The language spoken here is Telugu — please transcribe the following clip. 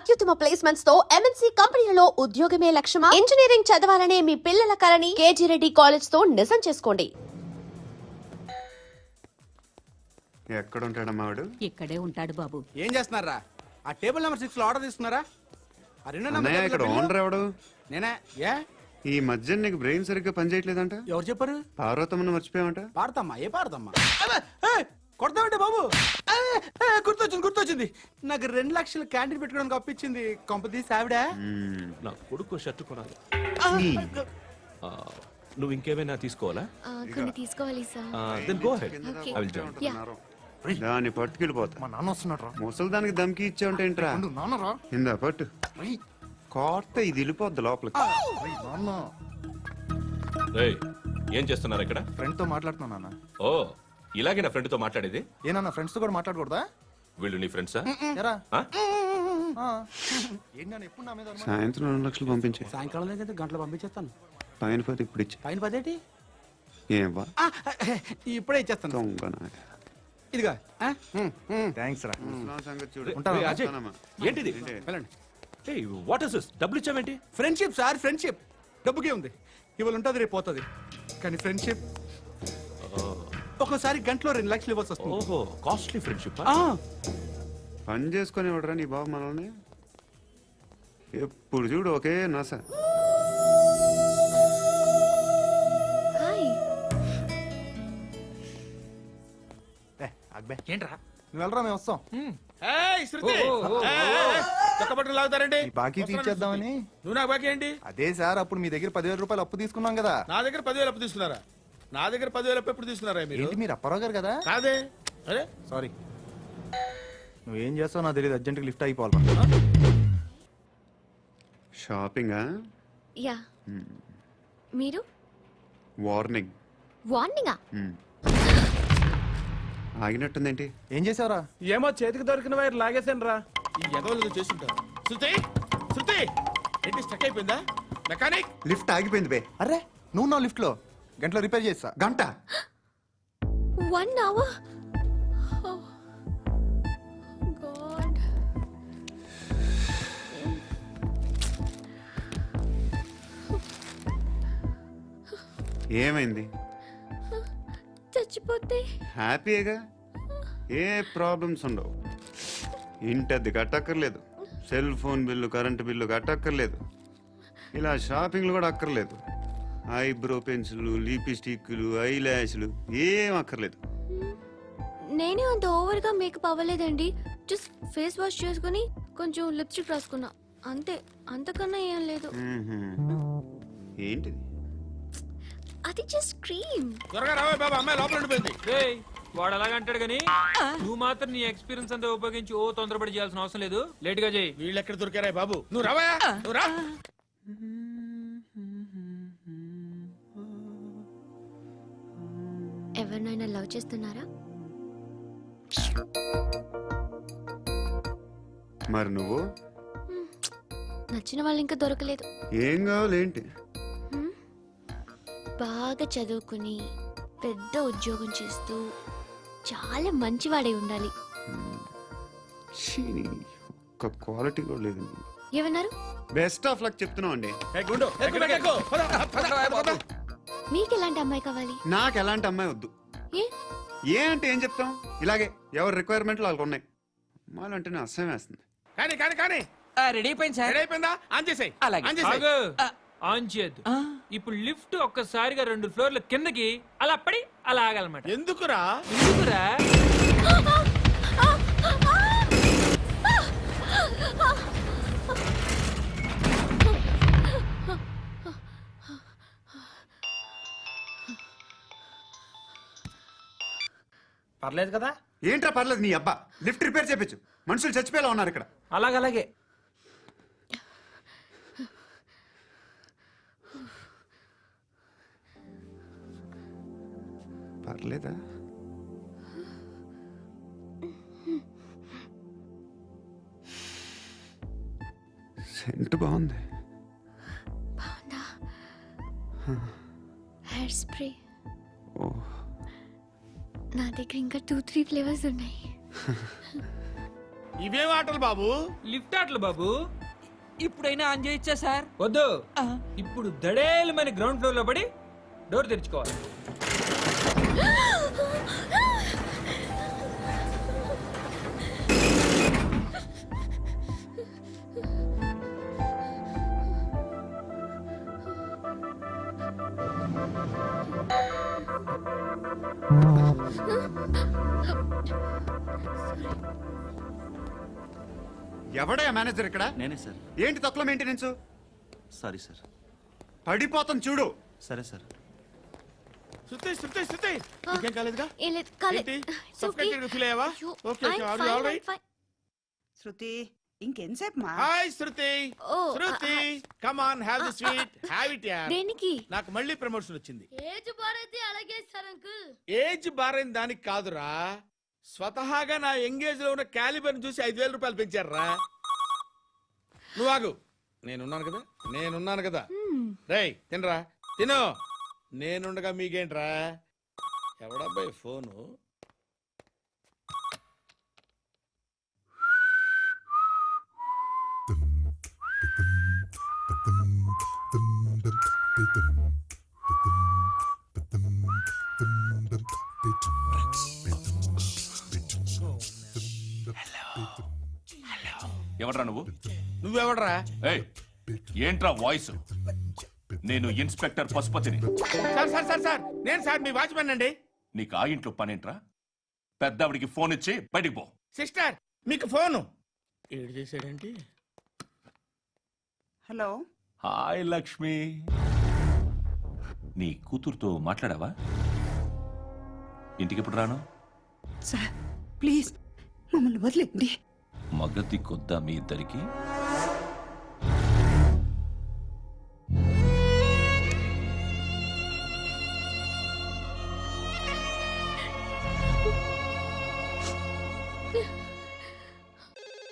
అత్యుత్తమ ప్లేస్మెంట్స్ తో ఎంఎన్సీ కంపెనీలలో ఉద్యోగమే లక్ష్యమా? ఇంజనీరింగ్ చదవాలనే మీ పిల్లల కలని కేజీ రెడ్డి కాలేజ్ తో నిజం చేసుకోండి. ఎక్కడ ఉంటాడమ్మా వాడు? ఇక్కడే ఉంటాడు బాబు. ఏం చేస్తున్నారా? ఆ టేబుల్ నెంబర్ 6 లో ఆర్డర్ తీసుకున్నారా? ఆ రెండో అన్నయ్య, ఇక్కడ నెంబర్ ఓనర్ ఎవడు? నేనే. ఏ ఈ మధ్య నీకు బ్రెయిన్ సరిగ్గా పనిచేయట్లేదంట. ఎవరు చెప్పారు? పార్వతమ్మను మర్చిపోయామంట. పాడతామ్మా, ఏ పాడతామ్మా? కొడతామంటే బాబు. గుర్తొచ్చింది. నాకు 2 లక్షలు క్యాంటీన్ పెట్టుకోవడానికి అప్పించింది కొంపతీసి ఆవిడ. నా కొడుకు షర్ట్ కొనాలి. నువ్వు ఇంకేమైనా తీసుకోవాలా? కొన్ని తీసుకోవాలి సార్. Then go head. కింద ఐ విల్ జాయిన్. ఉంటున్నారు. దాన్ని పట్టుకెళ్ళిపోతా. మా నాన్న వస్తున్నాడు రా. ముసలి దానికి దమ్కి ఇచ్చావంటే ఏంట్రా? నాన్న రా. ఇందా పట్టు. కోర్త ఇది వెళ్ళిపోద్ది లోపలికి. నాన్న రేయ్, ఏం చేస్తున్నారు ఇక్కడ? ఫ్రెండ్ తో మాట్లాడుతున్నా నాన్న. ఓ, ఇలాగే నా ఫ్రెండ్ తో మాట్లాడేది? ఏనన్నా ఫ్రెండ్స్ తో కూడా మాట్లాడకూడదా? వీళ్ళు నీ ఫ్రెండ్సా? ఎరా ఆ? ఏంటి నాన్న ఎప్పుడు నా మీద అనుమానం? సాయంత్రం 2 లక్షలు పంపించే. సాయంకాలం దగ్గర గంటలు పంపించేస్తాను. పైన పోతే ఇప్పుడు ఇచ్చే. పైన 10 ఏంటి? ఏం వా ఇప్పుడే ఇచ్చేస్తాను. దొంగనా. ఇదిగా థ్యాంక్స్ రా. ముసలాం సంగతి చూడు. ఉంటావా? రేయ్, అజయ్, వస్తానమ్మా. ఏంటిది? వెళ్ళండి. ఏయ్, వాట్ ఇస్ దిస్? డబ్బులు ఇచ్చావేంటి? Friendship sir, friendship. డబ్బుకే ఉంది, ఇవాళ ఉంటుంది రేపు పోతుంది. కానీ ఫ్రెండ్షిప్ ఒక్కోసారి గంటలో 2 లక్షలు ఇవ్వాల్సి వస్తుంది. ఓహో, కాస్ట్లీ ఫ్రెండ్షిప్. పని చేసుకొని ఇవ్వడరా నీ బాబు మనల్ని? ఎప్పుడు చూడు ఒకే నాస. హాయ్. అక్బే ఏంట్రా? నువ్వు వెళ్ళరా, మేము వస్తాం. చక్కబట్టలు లాగుతారండి. ఈ బాకీ తీర్చేద్దామని. నువ్వు నాకు బాకీ ఏంటి? అదే సార్, అప్పుడు మీ దగ్గర 10,000 రూపాయలు అప్పు తీసుకున్నాం కదా. నా దగ్గర 10,000 అప్పు తీసుకున్నారా? నా దగ్గర 10,000 అప్పు ఎప్పుడు తీసుకున్నారా మీరు? ఏంటి మీరు అప్పారావు గారు కదా? కాదే. అరే సారీ. నువ్వేం చేస్తావు నాకు తెలియదు, అర్జెంట్గా లిఫ్ట్ అయిపోవాలి. షాపింగా? యా. మీరు వార్నింగ్. వార్నింగా? ఆగినట్టుందేంటి? ఏం చేసావురా? ఏమో చేతికి దొరికిన వైర్ లాగేసాను రా. ఈ ఎగవలు చేస్తుంటారు. శృతి ఏంటి స్టక్ అయిపోయిందా? మెకానిక్. లిఫ్ట్ ఆగిపోయింది బే. అరే నువ్వు నా లిఫ్ట్ లో గంటలో రిపేర్ చేస్తా. గంట? 1 hour. Oh God. ఏమైంది? చచ్చిపోతే హ్యాపీగా, ఏ ప్రాబ్లమ్స్ ఉండవు. ఇంటద్ది కట్టక్కర్లేదు, cell phone bill, current bill కట్టక్కర్లేదు, ఇలా షాపింగ్లు కూడా అక్కర్లేదు. ఐబ్రో పెన్సిల్, లిప్స్టిక్లు, ఐ ల్యాష్లు ఏం అక్కర్లేదు. నేనే అంత ఓవర్గా మేకప్ అవ్వలేదండి. జస్ట్ ఫేస్ వాష్ చేసుకుని కొంచెం లిప్స్టిక్ రాసుకున్నా అంతే. అంతకన్నా ఏం లేదు. ఏంటిది? అది జస్ట్ క్రీమ్. త్వరగా రావే బాబా, అమ్మాయి లోపల ఉండిపోయింది. వాడు అలాగంటాడు కానీ నువ్వు మాత్రం నీ ఎక్స్పీరియన్స్ అంతా ఉపయోగించి తొందరపడి చేయాల్సిన అవసరం లేదు. లేట్ గా చేయి. వీళ్ళు ఎక్కడ దొరికారా బాబు? నువ్వు రావయా, నువ్వు రా. ఎవరినైనా లవ్ చేస్తున్నారా? మరి నువ్వు? నచ్చిన వాళ్ళు ఇంకా దొరకలేదు. ఏం కావాలి ఏంటి? బాగా చదువుకుని పెద్ద ఉద్యోగం చేస్తూ చాలా మంచివాడే ఉండాలి. ఒక్క క్వాలిటీ కూడా లేదు. ఏమన్నారు? బెస్ట్ ఆఫ్ లక్ చెప్తున్నావు అండి. మీకు ఎలాంటి అమ్మాయి కావాలి? నాకు ఎలాంటి అమ్మాయి వద్దు. ఏ అంటే ఏం చెప్తాం? ఇలాగే ఎవరి రిక్వైర్మెంట్లు వాళ్ళకు ఉన్నాయి. అమ్మాయిలు అంటేనే అసహ్యం వేస్తుంది. కానీ కానీ కానీ రెడీ అయిపోయింది సార్. రెడీ అయిపోయిందా? ఆన్ చేసేయ్. ఆన్ చేయద్దు. ఇప్పుడు లిఫ్ట్ ఒక్కసారిగా 2 ఫ్లోర్ల కిందకి అలా పడి అలా ఆగాలన్నమాట. ఎందుకురా? ఎందుకురా? పర్లేదు కదా? ఏంట్రా పర్లేదు నీ అబ్బా. లిఫ్ట్ రిపేర్ చేపించు. మనుషులు చచ్చిపోయేలా ఉన్నారు ఇక్కడ. అలాగే పర్లేదా? సెంట్ బాగుంది. బాగుందా? Hair spray. ఓ, నా దగ్గర ఇంకా 2-3 ఫ్లేవర్స్ ఉన్నాయి. ఇవేం ఆటలు బాబు? లిఫ్ట్ ఆటలు బాబు. ఇప్పుడైనా ఆన్ చేయొచ్చా సార్? వద్దు, ఇప్పుడు దడేలమైన గ్రౌండ్ ఫ్లోర్ లో పడి డోర్ తెరుచుకోవాలి. ఎవడయ్యా మేనేజర్ ఇక్కడ? నేనే సార్. ఏంటి తక్కువ మెయింటెనెన్స్? Sorry sir. పడిపోతాం చూడు. సరే సార్. శృతి ఇంకేం కాలేదుగా? ఏం లేదు, కాలేదు. ఏంటి? It's okay. Suffocated feel అయ్యావా? అయ్యో, Okay, I'm are you fine, all right? I'm fine. శృతి ఇంకెంతసేపు మా hi Shruti. Oh, Shruti come on have the sweet. Have it యార్. దేనికి? నాకు మళ్ళీ ప్రమోషన్ వచ్చింది. ఏజ్ బారైతే అలాగే సార్ అంకుల్. ఏజ్ బారైన దానికి కాదురా, స్వతహాగా నా ఎంగేజ్ లో ఉన్న క్యాలిబర్ చూసి 5,000 రూపాయలు పెంచారా. నువ్వు ఆగు, నేనున్నాను కదా. రేయ్ తినరా, తిను. నేనుండగా మీకేంట్రా? ఎవడబ్బాయి ఫోను? ఎవడ్రా నువ్వు? నువ్వెవడరా? ఏయ్, ఏంట్రా వాయిస్? నేను ఇన్స్పెక్టర్ పశుపతిని. సార్ నేను సార్ మీ వాచ్మెన్ అండి. నీకు ఆ ఇంట్లో పనేంట్రా? పెద్దవిడికి ఫోన్ ఇచ్చి బయటికి పో. సిస్టర్ మీకు ఫోను. ఏడు చేశాడేంటి? హలో హాయ్ లక్ష్మి, నీ కూతురుతో మాట్లాడావా? ఇంటికి ఎప్పుడు రాను? సార్ ప్లీజ్ మమ్మల్ని వదిలేండి. మగతి కొద్దా మీ ఇద్దరికి?